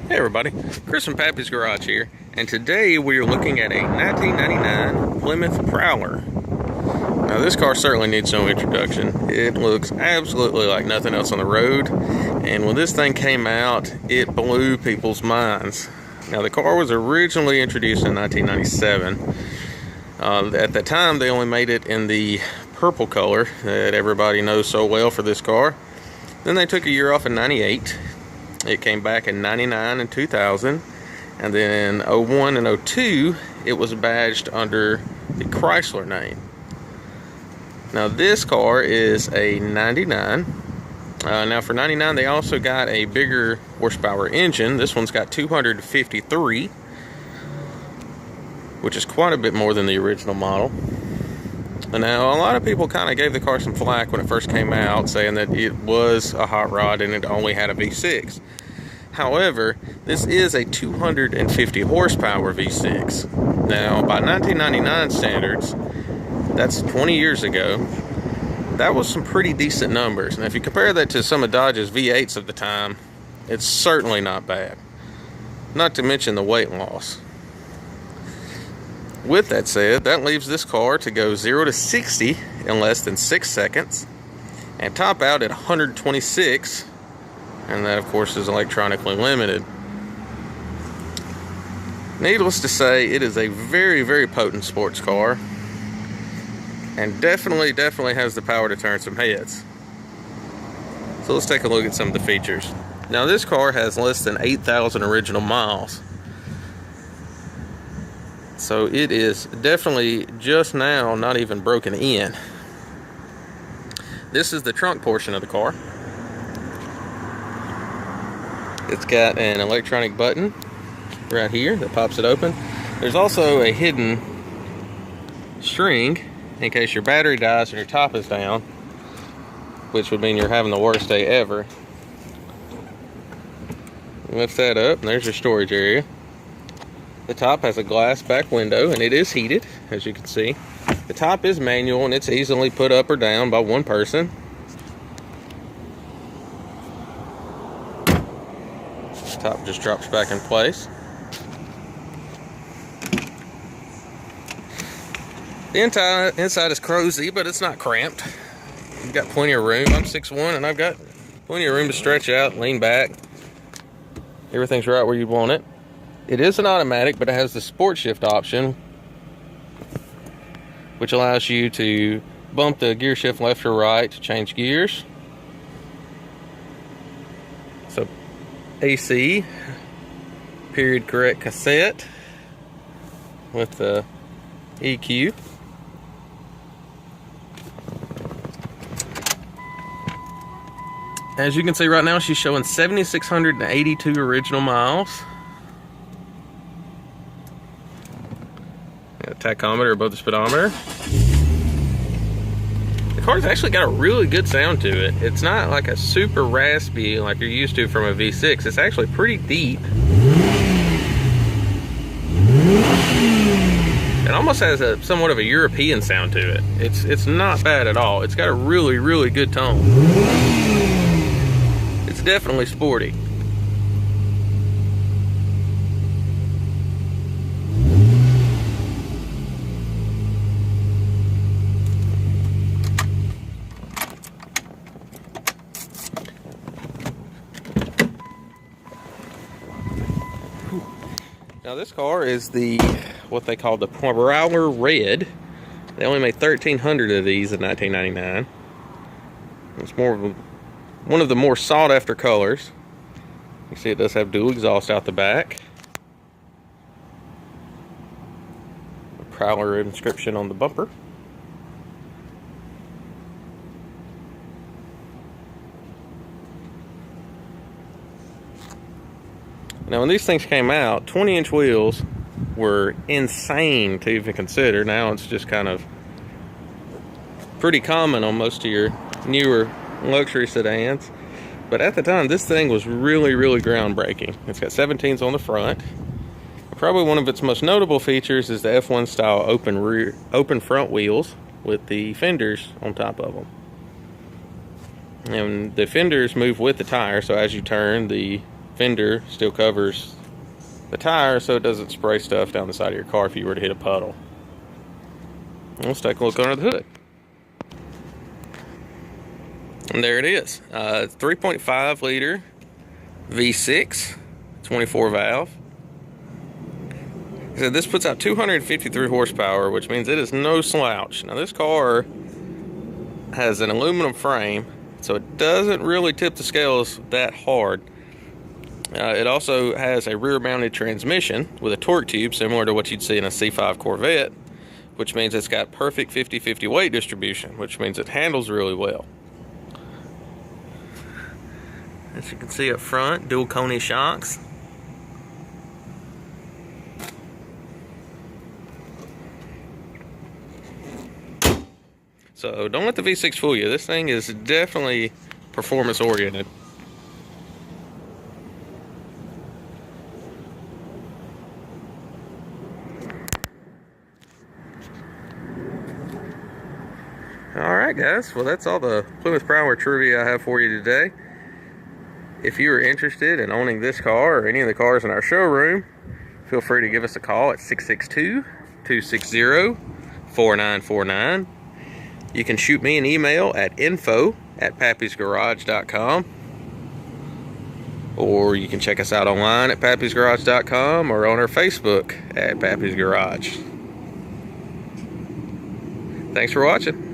Hey everybody, Chris from Pappi's Garage here, and today we are looking at a 1999 Plymouth Prowler. Now this car certainly needs no introduction. It looks absolutely like nothing else on the road, and when this thing came out, it blew people's minds. Now the car was originally introduced in 1997. At the time they only made it in the purple color that everybody knows so well for this car. Then they took a year off in 98. It came back in 99 and 2000, and then 01 and 02 it was badged under the Chrysler name. Now this car is a 99. Now for 99 they also got a bigger horsepower engine. This one's got 253, which is quite a bit more than the original model. Now, a lot of people kind of gave the car some flack when it first came out, saying that it was a hot rod and it only had a V6. However, this is a 250 horsepower V6. Now, by 1999 standards, that's 20 years ago, that was some pretty decent numbers. And if you compare that to some of Dodge's V8s of the time, it's certainly not bad. Not to mention the weight loss. With that said, that leaves this car to go 0 to 60 in less than 6 seconds and top out at 126, and that of course is electronically limited. Needless to say, it is a very, very potent sports car and definitely has the power to turn some heads. So let's take a look at some of the features. Now this car has less than 8,000 original miles. So it is definitely just now not even broken in. This is the trunk portion of the car. It's got an electronic button right here that pops it open. There's also a hidden string in case your battery dies and your top is down, which would mean you're having the worst day ever. Lift that up and there's your storage area. The top has a glass back window and it is heated, as you can see. The top is manual and it's easily put up or down by one person. The top just drops back in place. The inside is cozy, but it's not cramped. You've got plenty of room. I'm 6'1" and I've got plenty of room to stretch out, lean back. Everything's right where you want it. It is an automatic, but it has the sport shift option, which allows you to bump the gear shift left or right to change gears. So AC, period correct cassette with the EQ. As you can see right now, she's showing 7,682 original miles. Tachometer above the speedometer. The car's actually got a really good sound to it. It's not like a super raspy like you're used to from a V6. It's actually pretty deep. It almost has a somewhat of a European sound to it. It's not bad at all. It's got a really good tone. It's definitely sporty. Now this car is what they call the Prowler Red. They only made 1,300 of these in 1999. It's one of the more sought after colors. You see it does have dual exhaust out the back. The Prowler inscription on the bumper. Now when these things came out, 20-inch wheels were insane to even consider. Now it's just kind of pretty common on most of your newer luxury sedans. But at the time, this thing was really groundbreaking. It's got 17s on the front. Probably one of its most notable features is the F1 style open front wheels with the fenders on top of them. And the fenders move with the tire, so as you turn, the fender still covers the tire so it doesn't spray stuff down the side of your car if you were to hit a puddle. Let's take a look under the hood. And there it is. 3.5 liter V6, 24 valve. So this puts out 253 horsepower, which means it is no slouch. Now this car has an aluminum frame, so it doesn't really tip the scales that hard. It also has a rear-mounted transmission with a torque tube similar to what you'd see in a C5 Corvette, which means it's got perfect 50-50 weight distribution, which means it handles really well. As you can see up front, dual Coney shocks. So don't let the V6 fool you. This thing is definitely performance oriented. Alright guys, well that's all the Plymouth Prowler trivia I have for you today. If you are interested in owning this car or any of the cars in our showroom, feel free to give us a call at 662-260-4949. You can shoot me an email at info@pappisgarage.com, or you can check us out online at pappisgarage.com or on our Facebook at Pappi's Garage. Thanks for watching.